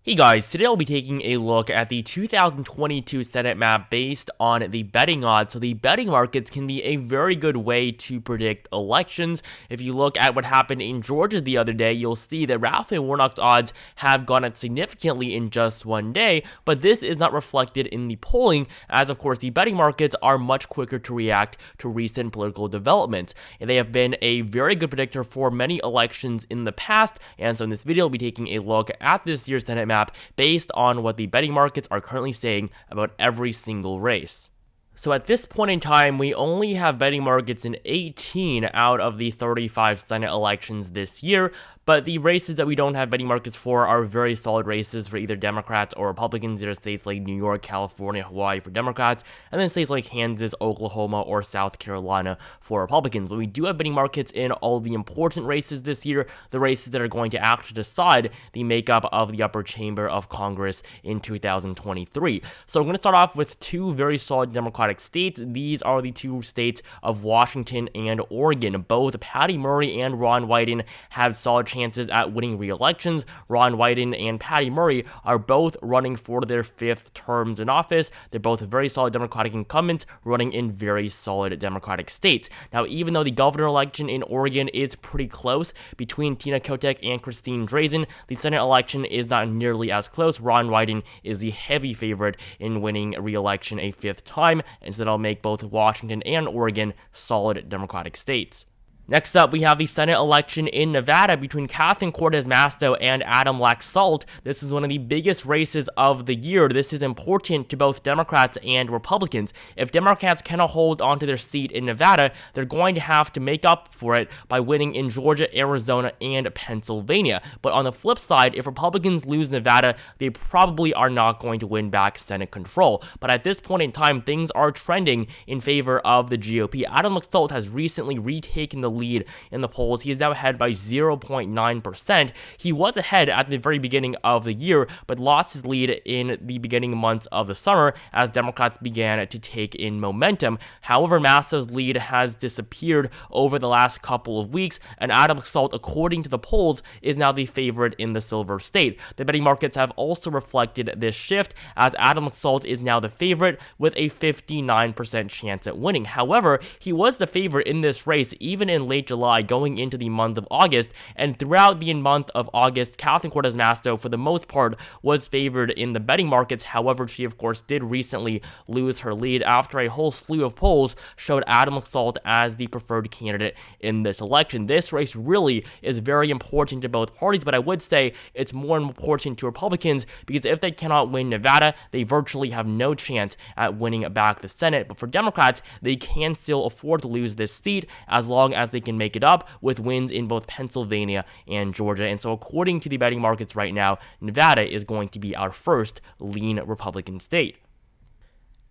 Hey guys, today I'll be taking a look at the 2022 Senate map based on the betting odds. So the betting markets can be a very good way to predict elections. If you look at what happened in Georgia the other day, you'll see that Raphael Warnock's odds have gone up significantly in just one day, but this is not reflected in the polling, as of course the betting markets are much quicker to react to recent political developments. And they have been a very good predictor for many elections in the past, and so in this video I'll be taking a look at this year's Senate map based on what the betting markets are currently saying about every single race. So at this point in time, we only have betting markets in 18 out of the 35 Senate elections this year, but the races that we don't have betting markets for are very solid races for either Democrats or Republicans. There are states like New York, California, Hawaii for Democrats, and then states like Kansas, Oklahoma, or South Carolina for Republicans. But we do have betting markets in all the important races this year, the races that are going to actually decide the makeup of the upper chamber of Congress in 2023. So we're going to start off with two very solid Democratic states. These are the two states of Washington and Oregon. Both Patty Murray and Ron Wyden have solid chances at winning re-elections. Ron Wyden and Patty Murray are both running for their fifth terms in office. They're both very solid Democratic incumbents running in very solid Democratic states. Now, even though the governor election in Oregon is pretty close between Tina Kotek and Christine Drazan, the Senate election is not nearly as close. Ron Wyden is the heavy favorite in winning re-election a fifth time, and so that'll make both Washington and Oregon solid Democratic states. Next up, we have the Senate election in Nevada between Catherine Cortez Masto and Adam Laxalt. This is one of the biggest races of the year. This is important to both Democrats and Republicans. If Democrats cannot hold onto their seat in Nevada, they're going to have to make up for it by winning in Georgia, Arizona, and Pennsylvania. But on the flip side, if Republicans lose Nevada, they probably are not going to win back Senate control. But at this point in time, things are trending in favor of the GOP. Adam Laxalt has recently retaken the lead in the polls. He is now ahead by 0.9%. He was ahead at the very beginning of the year, but lost his lead in the beginning months of the summer as Democrats began to take in momentum. However, Masso's lead has disappeared over the last couple of weeks, and Adam Laxalt, according to the polls, is now the favorite in the Silver State. The betting markets have also reflected this shift, as Adam Laxalt is now the favorite with a 59% chance at winning. However, he was the favorite in this race even in late July going into the month of August, and throughout the month of August, Catherine Cortez Masto, for the most part, was favored in the betting markets. However, she of course did recently lose her lead after a whole slew of polls showed Adam Laxalt as the preferred candidate in this election. This race really is very important to both parties, but I would say it's more important to Republicans because if they cannot win Nevada, they virtually have no chance at winning back the Senate. But for Democrats, they can still afford to lose this seat as long as they can make it up with wins in both Pennsylvania and Georgia. And so according to the betting markets right now, Nevada is going to be our first lean Republican state.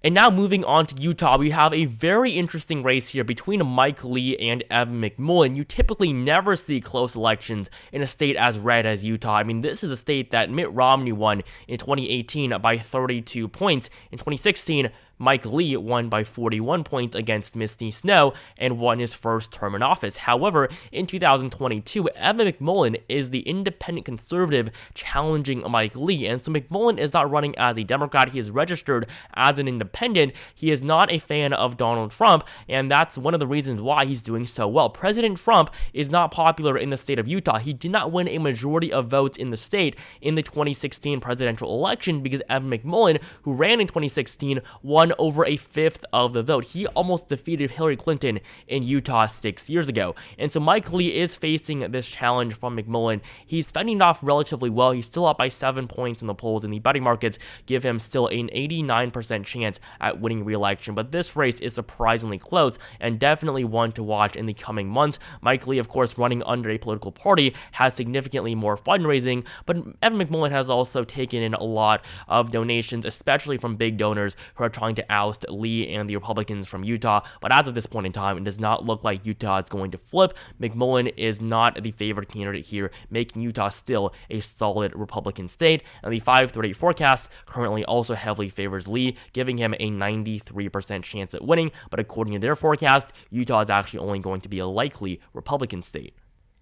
And now moving on to Utah, we have a very interesting race here between Mike Lee and Evan McMullin. You typically never see close elections in a state as red as Utah. I mean, this is a state that Mitt Romney won in 2018 by 32 points. In 2016, Mike Lee won by 41 points against Misty Snow and won his first term in office. However, in 2022, Evan McMullin is the independent conservative challenging Mike Lee, and so McMullin is not running as a Democrat. He is registered as an independent. He is not a fan of Donald Trump, and that's one of the reasons why he's doing so well. President Trump is not popular in the state of Utah. He did not win a majority of votes in the state in the 2016 presidential election because Evan McMullin, who ran in 2016, won over a fifth of the vote. He almost defeated Hillary Clinton in Utah 6 years ago. And so Mike Lee is facing this challenge from McMullin. He's fending off relatively well. He's still up by 7 points in the polls, and the betting markets give him still an 89% chance at winning re-election. But this race is surprisingly close and definitely one to watch in the coming months. Mike Lee, of course, running under a political party, has significantly more fundraising, but Evan McMullin has also taken in a lot of donations, especially from big donors who are trying to oust Lee and the Republicans from Utah. But as of this point in time, it does not look like Utah is going to flip. McMullin is not the favored candidate here, making Utah still a solid Republican state. And the 538 forecast currently also heavily favors Lee, giving him a 93% chance at winning. But according to their forecast, Utah is actually only going to be a likely Republican state.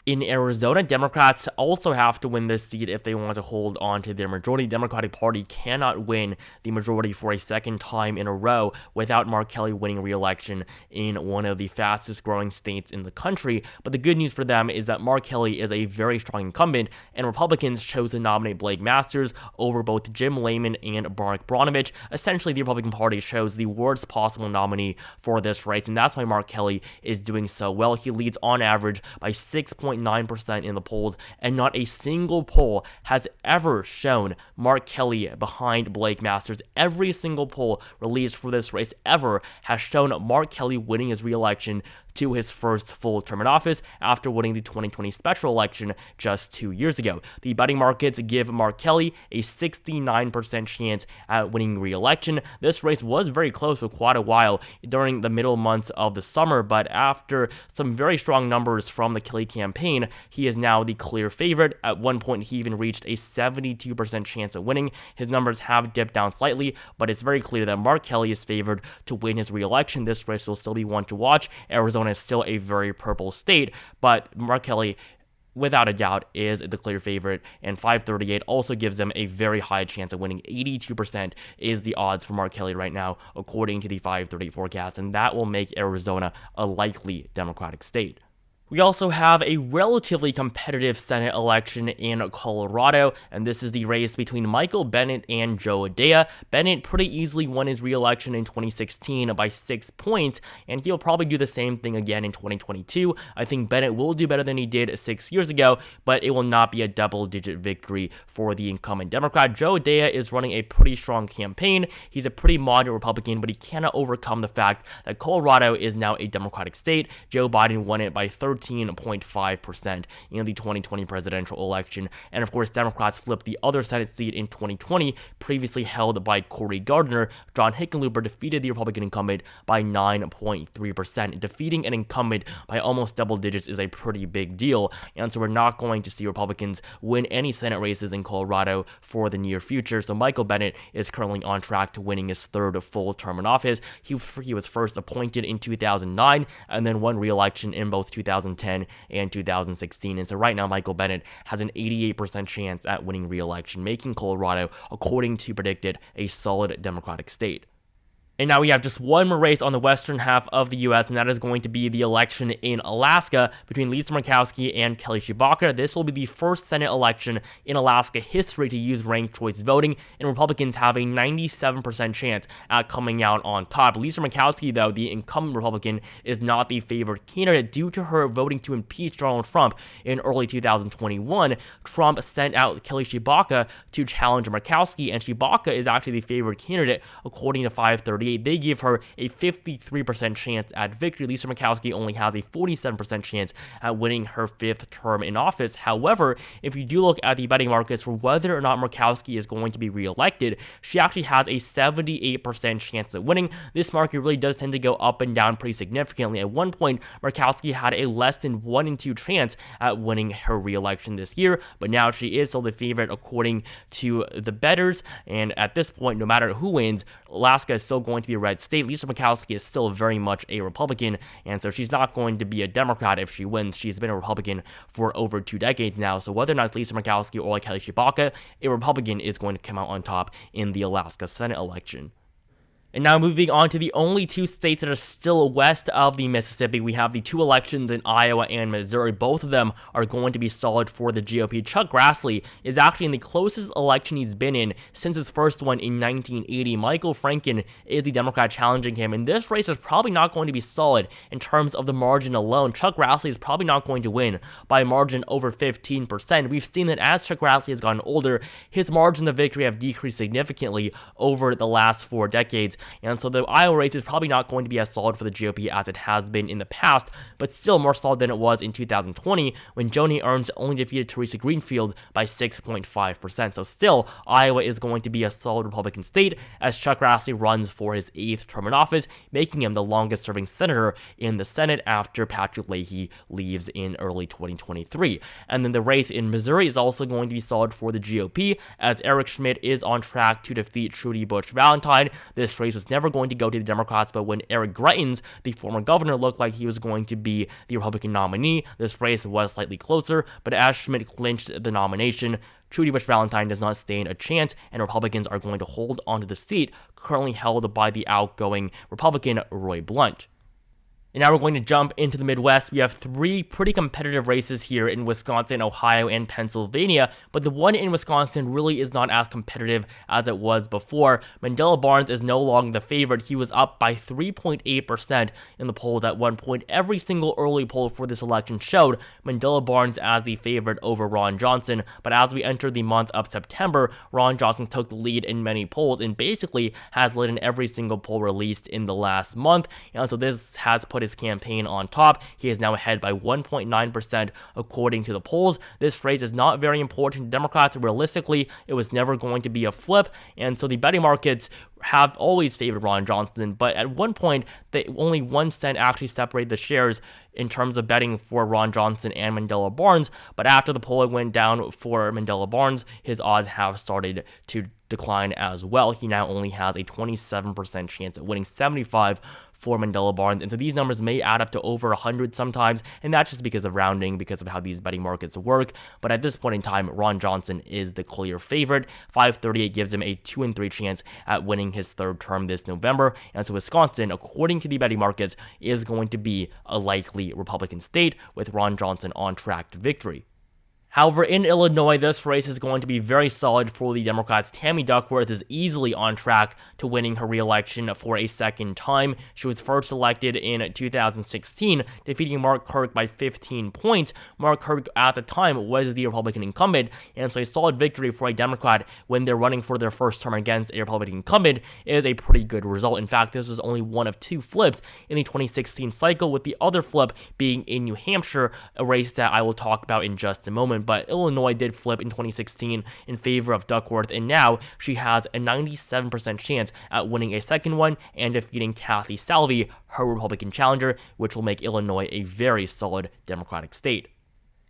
In Arizona, Democrats also have to win this seat if they want to hold on to their majority. The Democratic Party cannot win the majority for a second time in a row without Mark Kelly winning re-election in one of the fastest growing states in the country. But the good news for them is that Mark Kelly is a very strong incumbent, and Republicans chose to nominate Blake Masters over both Jim Layman and Mark Bronovich. Essentially, the Republican Party chose the worst possible nominee for this race, and that's why Mark Kelly is doing so well. He leads on average by 6.9% in the polls, and not a single poll has ever shown Mark Kelly behind Blake Masters. Every single poll released for this race ever has shown Mark Kelly winning his re-election to his first full term in office after winning the 2020 special election just 2 years ago. The betting markets give Mark Kelly a 69% chance at winning re-election. This race was very close for quite a while during the middle months of the summer, but after some very strong numbers from the Kelly campaign, he is now the clear favorite. At one point, he even reached a 72% chance of winning. His numbers have dipped down slightly, but it's very clear that Mark Kelly is favored to win his re-election. This race will still be one to watch. Arizona is still a very purple state, but Mark Kelly, without a doubt, is the clear favorite, and 538 also gives them a very high chance of winning. 82% is the odds for Mark Kelly right now, according to the 538 forecast, and that will make Arizona a likely Democratic state. We also have a relatively competitive Senate election in Colorado, and this is the race between Michael Bennet and Joe Adea. Bennet pretty easily won his re-election in 2016 by 6 points, and he'll probably do the same thing again in 2022. I think Bennet will do better than he did 6 years ago, but it will not be a double-digit victory for the incumbent Democrat. Joe Adea is running a pretty strong campaign. He's a pretty moderate Republican, but he cannot overcome the fact that Colorado is now a Democratic state. Joe Biden won it by 13.5% in the 2020 presidential election. And of course, Democrats flipped the other Senate seat in 2020, previously held by Cory Gardner. John Hickenlooper defeated the Republican incumbent by 9.3%. Defeating an incumbent by almost double digits is a pretty big deal. And so we're not going to see Republicans win any Senate races in Colorado for the near future. So Michael Bennet is currently on track to winning his third full term in office. He was first appointed in 2009 and then won re-election in both 2010 and 2016. And so right now, Michael Bennet has an 88% chance at winning re-election, making Colorado, according to predicted, a solid Democratic state. And now we have just one more race on the western half of the U.S., and that is going to be the election in Alaska between Lisa Murkowski and Kelly Tshibaka. This will be the first Senate election in Alaska history to use ranked choice voting, and Republicans have a 97% chance at coming out on top. Lisa Murkowski, though, the incumbent Republican, is not the favored candidate due to her voting to impeach Donald Trump in early 2021. Trump sent out Kelly Tshibaka to challenge Murkowski, and Tshibaka is actually the favored candidate, according to 538. They give her a 53% chance at victory. Lisa Murkowski only has a 47% chance at winning her fifth term in office. However, if you do look at the betting markets for whether or not Murkowski is going to be reelected, she actually has a 78% chance of winning. This market really does tend to go up and down pretty significantly. At one point, Murkowski had a less than 1 in 2 chance at winning her reelection this year, but now she is still the favorite according to the bettors. And at this point, no matter who wins, Alaska is still going to be a red state. Lisa Murkowski is still very much a Republican, and so she's not going to be a Democrat if she wins. She's been a Republican for over 2 decades now, so whether or not it's Lisa Murkowski or Kelly Tshibaka, a Republican is going to come out on top in the Alaska Senate election. And now moving on to the only 2 states that are still west of the Mississippi, we have the 2 elections in Iowa and Missouri. Both of them are going to be solid for the GOP. Chuck Grassley is actually in the closest election he's been in since his first one in 1980. Michael Franken is the Democrat challenging him, and this race is probably not going to be solid in terms of the margin alone. Chuck Grassley is probably not going to win by a margin over 15%. We've seen that as Chuck Grassley has gotten older, his margins of victory have decreased significantly over the last 4 decades. And so the Iowa race is probably not going to be as solid for the GOP as it has been in the past, but still more solid than it was in 2020 when Joni Ernst only defeated Teresa Greenfield by 6.5%. So still, Iowa is going to be a solid Republican state as Chuck Grassley runs for his 8th term in office, making him the longest serving senator in the Senate after Patrick Leahy leaves in early 2023. And then the race in Missouri is also going to be solid for the GOP as Eric Schmidt is on track to defeat Trudy Busch Valentine. This race race was never going to go to the Democrats, but when Eric Greitens, the former governor, looked like he was going to be the Republican nominee, this race was slightly closer, but as Schmidt clinched the nomination, Trudy Bush Valentine does not stand a chance, and Republicans are going to hold onto the seat currently held by the outgoing Republican Roy Blunt. And now we're going to jump into the Midwest. We have three pretty competitive races here in Wisconsin, Ohio, and Pennsylvania, but the one in Wisconsin really is not as competitive as it was before. Mandela Barnes is no longer the favorite. He was up by 3.8% in the polls at one point. Every single early poll for this election showed Mandela Barnes as the favorite over Ron Johnson, but as we enter the month of September, Ron Johnson took the lead in many polls and basically has led in every single poll released in the last month, and so this has put his campaign on top. He is now ahead by 1.9% according to the polls. This race is not very important to Democrats. Realistically, it was never going to be a flip, and so the betting markets have always favored Ron Johnson, but at one point, only 1 cent actually separated the shares in terms of betting for Ron Johnson and Mandela Barnes, but after the polling went down for Mandela Barnes, his odds have started to decline as well. He now only has a 27% chance of winning, 75 for Mandela Barnes, and so these numbers may add up to over 100 sometimes, and that's just because of rounding, because of how these betting markets work, but at this point in time, Ron Johnson is the clear favorite. 538 gives him a 2-3 chance at winning his third term this November, and so Wisconsin, according to the betting markets, is going to be a likely Republican state, with Ron Johnson on track to victory. However, in Illinois, this race is going to be very solid for the Democrats. Tammy Duckworth is easily on track to winning her re-election for a second time. She was first elected in 2016, defeating Mark Kirk by 15 points. Mark Kirk, at the time, was the Republican incumbent, and so a solid victory for a Democrat when they're running for their first term against a Republican incumbent is a pretty good result. In fact, this was only one of 2 flips in the 2016 cycle, with the other flip being in New Hampshire, a race that I will talk about in just a moment. But Illinois did flip in 2016 in favor of Duckworth, and now she has a 97% chance at winning a second one and defeating Kathy Salvi, her Republican challenger, which will make Illinois a very solid Democratic state.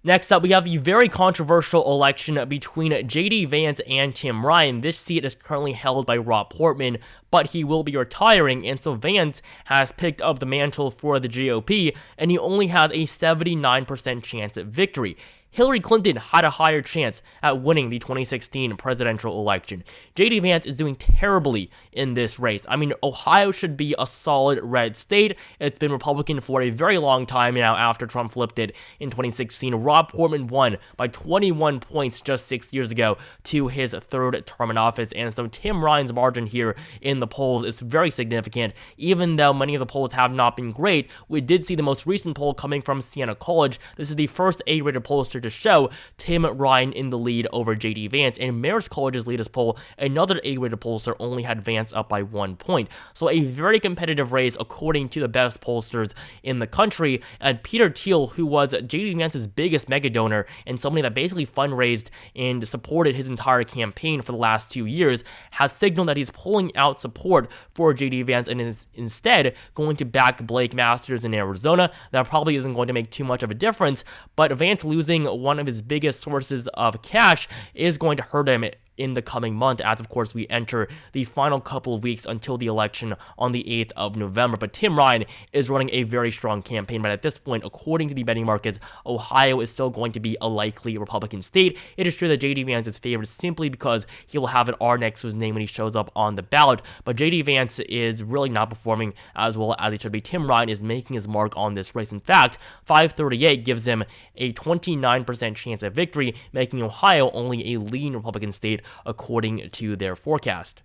Next up, we have the very controversial election between J.D. Vance and Tim Ryan. This seat is currently held by Rob Portman, but he will be retiring, and so Vance has picked up the mantle for the GOP, and he only has a 79% chance at victory. Hillary Clinton had a higher chance at winning the 2016 presidential election. J.D. Vance is doing terribly in this race. I mean, Ohio should be a solid red state. It's been Republican for a very long time now after Trump flipped it in 2016. Rob Portman won by 21 points just 6 years ago to his third term in office, and so Tim Ryan's margin here in the polls is very significant. Even though many of the polls have not been great, we did see the most recent poll coming from Siena College. This is the first A-rated pollster to show Tim Ryan in the lead over J.D. Vance, and Marist College's latest poll, another A-rated pollster, only had Vance up by 1 point. So a very competitive race according to the best pollsters in the country, and Peter Thiel, who was J.D. Vance's biggest mega donor and somebody that basically fundraised and supported his entire campaign for the last 2 years, has signaled that he's pulling out support for J.D. Vance and is instead going to back Blake Masters in Arizona. That probably isn't going to make too much of a difference, but Vance losing one of his biggest sources of cash is going to hurt him in the coming month, as of course we enter the final couple of weeks until the election on the 8th of November. But Tim Ryan is running a very strong campaign, but at this point, according to the betting markets, Ohio is still going to be a likely Republican state. It is true that J.D. Vance is favored simply because he will have an R next to his name when he shows up on the ballot, but J.D. Vance is really not performing as well as he should be. Tim Ryan is making his mark on this race. In fact, 538 gives him a 29% chance at victory, making Ohio only a lean Republican state according to their forecast.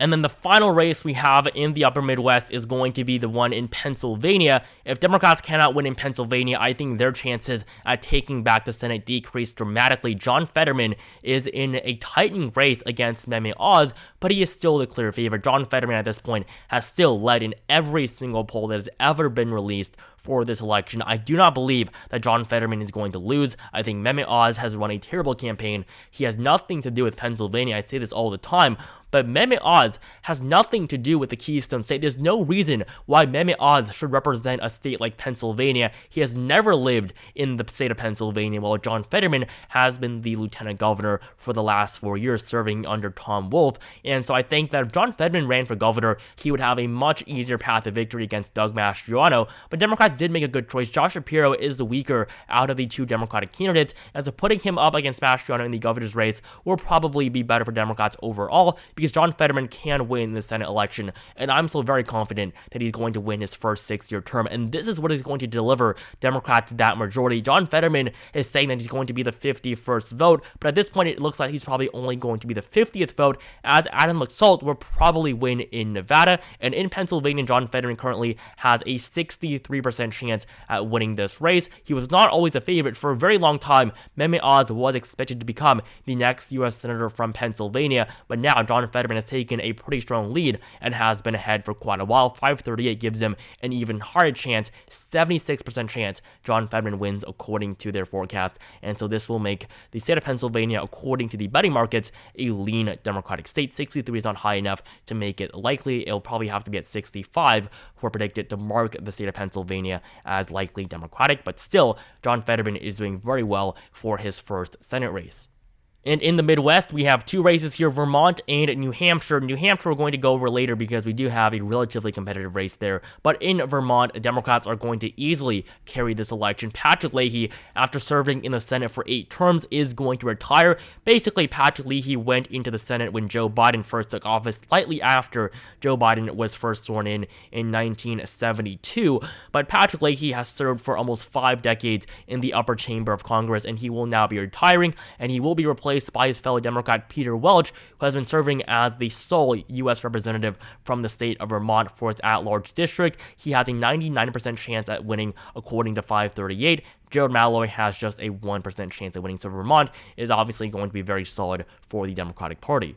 And then the final race we have in the upper Midwest is going to be the one in Pennsylvania. If Democrats cannot win in Pennsylvania, I think their chances at taking back the Senate decrease dramatically. John Fetterman is in a tightened race against Mehmet Oz, but he is still the clear favorite. John Fetterman at this point has still led in every single poll that has ever been released for this election. I do not believe that John Fetterman is going to lose. I think Mehmet Oz has run a terrible campaign. He has nothing to do with Pennsylvania. I say this all the time. But Mehmet Oz has nothing to do with the Keystone State. There's no reason why Mehmet Oz should represent a state like Pennsylvania. He has never lived in the state of Pennsylvania, while John Fetterman has been the lieutenant governor for the last 4 years, serving under Tom Wolf. And so I think that if John Fetterman ran for governor, he would have a much easier path to victory against Doug Mastriano. But Democrats did make a good choice. Josh Shapiro is the weaker out of the two Democratic candidates, and so putting him up against Mastriano in the governor's race will probably be better for Democrats overall, because John Fetterman can win the Senate election, and I'm still very confident that he's going to win his first 6-year term, and this is what is going to deliver Democrats that majority. John Fetterman is saying that he's going to be the 51st vote, but at this point it looks like he's probably only going to be the 50th vote, as Adam Laxalt will probably win in Nevada, and in Pennsylvania, John Fetterman currently has a 63% chance at winning this race. He was not always a favorite. For a very long time, Mehmet Oz was expected to become the next U.S. Senator from Pennsylvania, but now John Fetterman has taken a pretty strong lead and has been ahead for quite a while. 538 gives him an even higher chance, 76% chance John Fetterman wins according to their forecast, and so this will make the state of Pennsylvania, according to the betting markets, a lean Democratic state. 63 is not high enough to make it likely. It'll probably have to be at 65 for predicted to mark the state of Pennsylvania as likely Democratic, but still, John Fetterman is doing very well for his first Senate race. And in the Midwest, we have two races here, Vermont and New Hampshire. New Hampshire we're going to go over later because we do have a relatively competitive race there. But in Vermont, Democrats are going to easily carry this election. Patrick Leahy, after serving in the Senate for 8 terms, is going to retire. Basically, Patrick Leahy went into the Senate when Joe Biden first took office, slightly after Joe Biden was first sworn in 1972. But Patrick Leahy has served for almost 5 decades in the upper chamber of Congress, and he will now be retiring, and he will be replaced by his fellow Democrat Peter Welch, who has been serving as the sole U.S. representative from the state of Vermont for its at-large district. He has a 99% chance at winning, according to 538. Gerald Malloy has just a 1% chance at winning, so Vermont is obviously going to be very solid for the Democratic Party.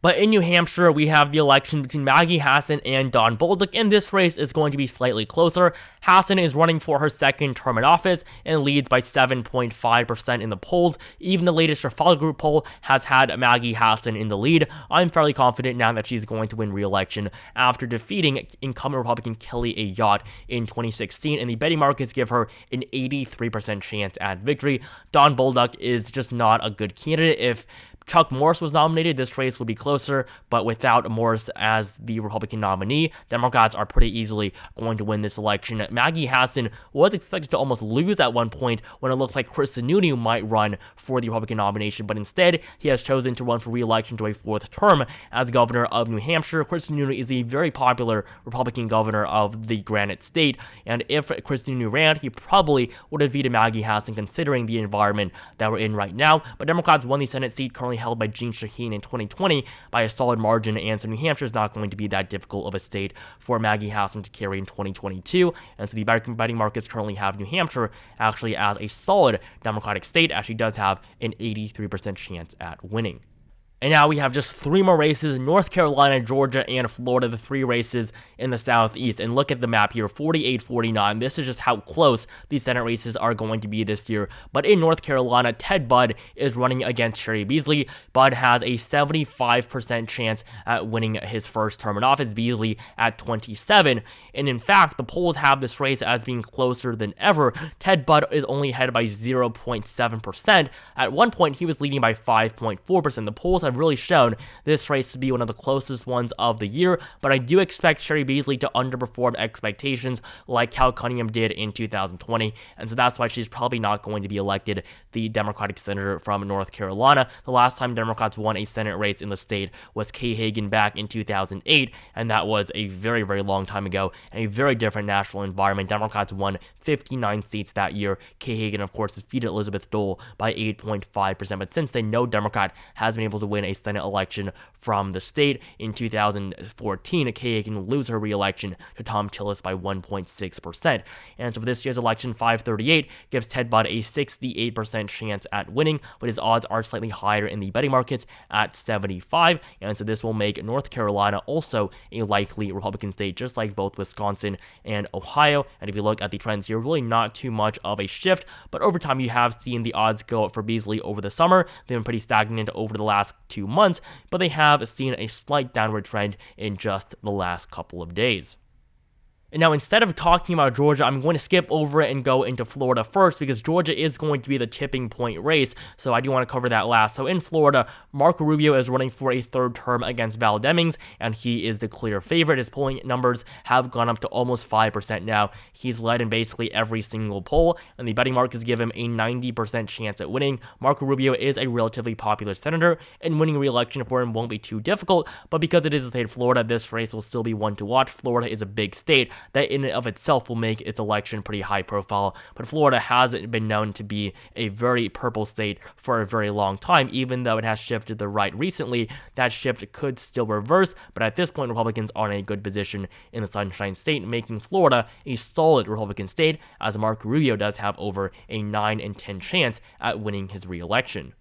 But in New Hampshire, we have the election between Maggie Hassan and Don Bolduc, and this race is going to be slightly closer. Hassan is running for her second term in office and leads by 7.5% in the polls. Even the latest Trafalgar Group poll has had Maggie Hassan in the lead. I'm fairly confident now that she's going to win re-election after defeating incumbent Republican Kelly Ayotte in 2016, and the betting markets give her an 83% chance at victory. Don Bolduc is just not a good candidate. If Chuck Morris was nominated, this race would be closer, but without Morris as the Republican nominee, Democrats are pretty easily going to win this election. Maggie Hassan was expected to almost lose at one point when it looked like Chris Sununu might run for the Republican nomination, but instead, he has chosen to run for re-election to a 4th term as governor of New Hampshire. Chris Sununu is a very popular Republican governor of the Granite State, and if Chris Sununu ran, he probably would have defeated Maggie Hassan considering the environment that we're in right now, but Democrats won the Senate seat currently held by Jeanne Shaheen in 2020 by a solid margin, and so New Hampshire is not going to be that difficult of a state for Maggie Hassan to carry in 2022, and so the betting markets currently have New Hampshire actually as a solid Democratic state, as she does have an 83% chance at winning. And now we have just 3 more races: North Carolina, Georgia, and Florida, the 3 races in the Southeast. And look at the map here, 48-49. This is just how close these Senate races are going to be this year. But in North Carolina, Ted Budd is running against Cheri Beasley. Budd has a 75% chance at winning his first term in office, Beasley at 27. And in fact, the polls have this race as being closer than ever. Ted Budd is only ahead by 0.7%. At one point, he was leading by 5.4%. The polls have really shown this race to be one of the closest ones of the year, but I do expect Cheri Beasley to underperform expectations like Cal Cunningham did in 2020, and so that's why she's probably not going to be elected the Democratic senator from North Carolina. The last time Democrats won a Senate race in the state was Kay Hagan back in 2008, and that was a very, very long time ago, a very different national environment. Democrats won 59 seats that year. Kay Hagan, of course, defeated Elizabeth Dole by 8.5%, but since then, no Democrat has been able to win win a Senate election from the state. In 2014, Kaye can lose her re-election to Tom Tillis by 1.6%. And so for this year's election, 538 gives Ted Budd a 68% chance at winning, but his odds are slightly higher in the betting markets at 75. And so this will make North Carolina also a likely Republican state, just like both Wisconsin and Ohio. And if you look at the trends here, really not too much of a shift, but over time you have seen the odds go up for Beasley over the summer. They've been pretty stagnant over the last 2 months, but they have seen a slight downward trend in just the last couple of days. And now, instead of talking about Georgia, I'm going to skip over it and go into Florida first, because Georgia is going to be the tipping point race, so I do want to cover that last. So in Florida, Marco Rubio is running for a third term against Val Demings, and he is the clear favorite. His polling numbers have gone up to almost 5% now. He's led in basically every single poll, and the betting markets give him a 90% chance at winning. Marco Rubio is a relatively popular senator, and winning re-election for him won't be too difficult, but because it is the state of Florida, this race will still be one to watch. Florida is a big state that in and of itself will make its election pretty high profile, but Florida hasn't been known to be a very purple state for a very long time. Even though it has shifted to the right recently, that shift could still reverse, but at this point Republicans are in a good position in the Sunshine State, making Florida a solid Republican state, as Marco Rubio does have over a 9 in 10 chance at winning his re-election.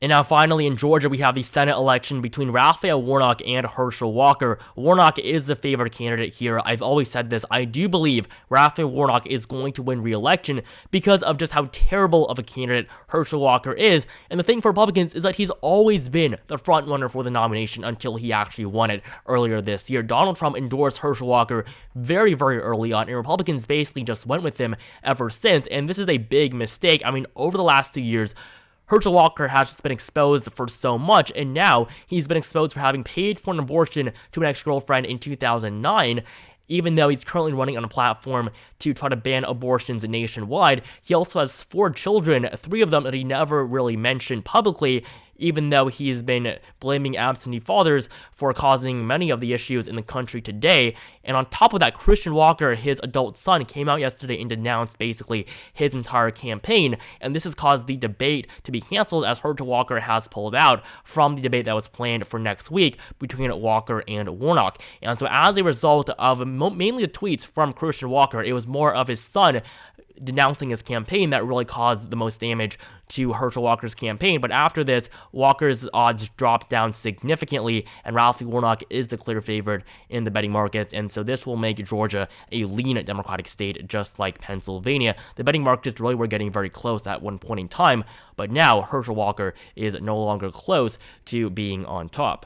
And now finally in Georgia, we have the Senate election between Raphael Warnock and Herschel Walker. Warnock is the favored candidate here. I've always said this. I do believe Raphael Warnock is going to win re-election because of just how terrible of a candidate Herschel Walker is. And the thing for Republicans is that he's always been the front runner for the nomination until he actually won it earlier this year. Donald Trump endorsed Herschel Walker very, very early on, and Republicans basically just went with him ever since. And this is a big mistake. I mean, over the last 2 years, Herschel Walker has just been exposed for so much, and now he's been exposed for having paid for an abortion to an ex-girlfriend in 2009. Even though he's currently running on a platform to try to ban abortions nationwide, he also has 4 children, 3 of them that he never really mentioned publicly, even though he's been blaming absentee fathers for causing many of the issues in the country today. And on top of that, Christian Walker, his adult son, came out yesterday and denounced basically his entire campaign, and this has caused the debate to be canceled, as Herschel Walker has pulled out from the debate that was planned for next week between Walker and Warnock. And so as a result of mainly the tweets from Christian Walker, it was more of his son denouncing his campaign that really caused the most damage to Herschel Walker's campaign. But after this, Walker's odds dropped down significantly, and Raphael Warnock is the clear favorite in the betting markets, and so this will make Georgia a lean Democratic state, just like Pennsylvania. The betting markets really were getting very close at one point in time, but now Herschel Walker is no longer close to being on top.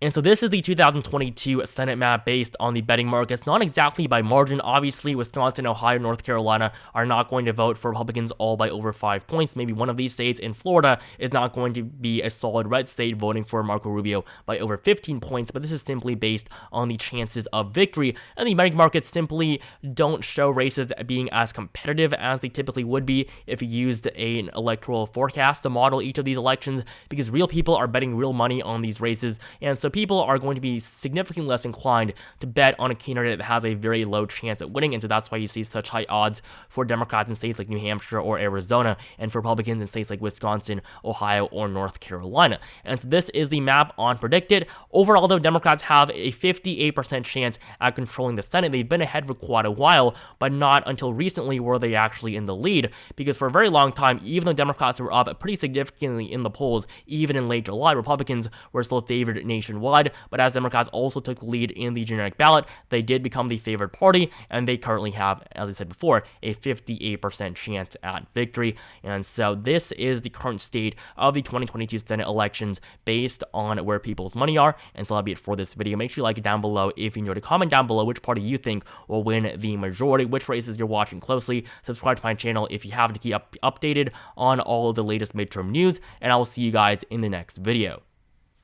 And so this is the 2022 Senate map based on the betting markets, not exactly by margin. Obviously, Wisconsin, Ohio, North Carolina are not going to vote for Republicans all by over 5 points. Maybe one of these states in Florida is not going to be a solid red state voting for Marco Rubio by over 15 points, but this is simply based on the chances of victory. And the betting markets simply don't show races being as competitive as they typically would be if you used an electoral forecast to model each of these elections, because real people are betting real money on these races, and so people are going to be significantly less inclined to bet on a candidate that has a very low chance at winning, and so that's why you see such high odds for Democrats in states like New Hampshire or Arizona, and for Republicans in states like Wisconsin, Ohio, or North Carolina. And so this is the map on predicted. Overall, though, Democrats have a 58% chance at controlling the Senate. They've been ahead for quite a while, but not until recently were they actually in the lead, because for a very long time, even though Democrats were up pretty significantly in the polls, even in late July, Republicans were still favored nationwide. But as Democrats also took the lead in the generic ballot, they did become the favored party, and they currently have, as I said before, a 58% chance at victory. And so this is the current state of the 2022 Senate elections based on where people's money are. And so that'll be it for this video. Make sure you like it down below if you enjoyed it. Comment down below which party you think will win the majority, which races you're watching closely. Subscribe to my channel if you have to keep updated on all of the latest midterm news, and I will see you guys in the next video.